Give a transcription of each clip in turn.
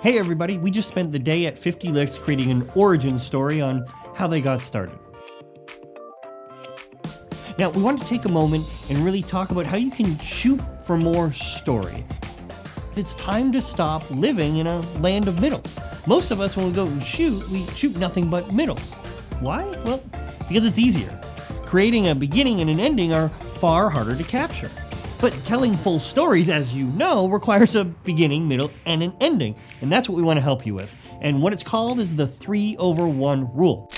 Hey everybody, we just spent the day at 50 Licks creating an origin story on how they got started. Now, we want to take a moment and really talk about how you can shoot for more story. It's time to stop living in a land of middles. Most of us, when we go and shoot, we shoot nothing but middles. Why? Well, because it's easier. Creating a beginning and an ending are far harder to capture. But telling full stories, as you know, requires a beginning, middle, and an ending. And that's what we want to help you with. And what it's called is the 3/1 rule.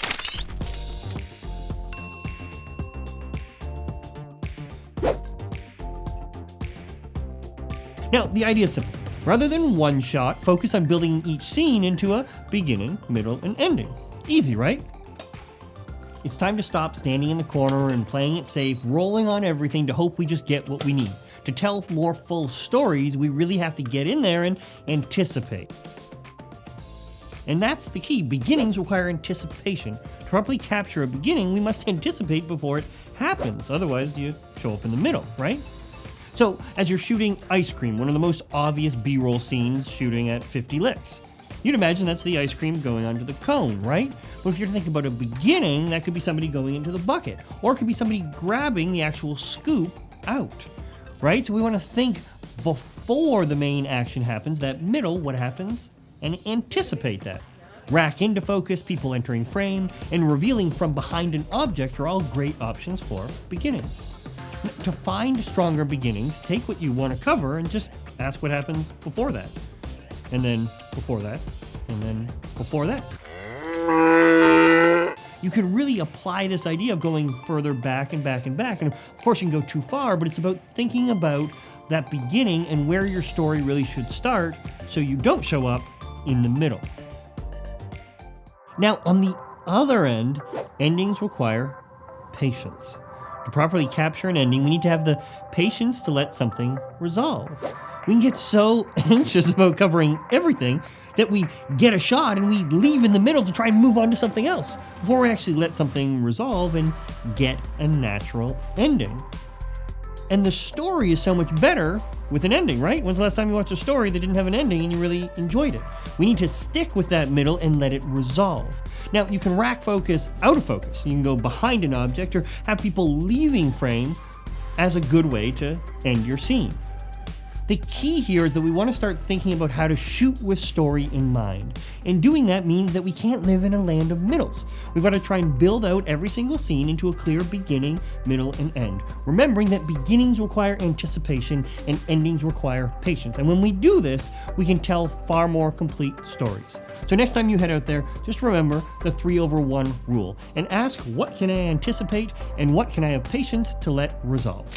Now, the idea is simple. Rather than one shot, focus on building each scene into a beginning, middle, and ending. Easy, right? It's time to stop standing in the corner and playing it safe, rolling on everything to hope we just get what we need. To tell more full stories, we really have to get in there and anticipate. And that's the key. Beginnings require anticipation. To properly capture a beginning, we must anticipate before it happens. Otherwise, you show up in the middle, right? So, as you're shooting ice cream, one of the most obvious B-roll scenes shooting at 50 Licks, you'd imagine that's the ice cream going onto the cone, right? But if you're thinking about a beginning, that could be somebody going into the bucket, or it could be somebody grabbing the actual scoop out, right? So we want to think before the main action happens, that middle, what happens, and anticipate that. Rack into focus, people entering frame, and revealing from behind an object are all great options for beginnings. To find stronger beginnings, take what you want to cover and just ask what happens before that. And then before that, and then before that. You can really apply this idea of going further back and back and back. And of course you can go too far, but it's about thinking about that beginning and where your story really should start so you don't show up in the middle. Now, on the other end, endings require patience. To properly capture an ending, we need to have the patience to let something resolve. We can get so anxious about covering everything that we get a shot and we leave in the middle to try and move on to something else before we actually let something resolve and get a natural ending. And the story is so much better with an ending, right? When's the last time you watched a story that didn't have an ending and you really enjoyed it? We need to stick with that middle and let it resolve. Now, you can rack focus out of focus. You can go behind an object or have people leaving frame as a good way to end your scene. The key here is that we want to start thinking about how to shoot with story in mind. And doing that means that we can't live in a land of middles. We've got to try and build out every single scene into a clear beginning, middle, and end. Remembering that beginnings require anticipation and endings require patience. And when we do this, we can tell far more complete stories. So next time you head out there, just remember the 3/1 rule and ask, what can I anticipate and what can I have patience to let resolve?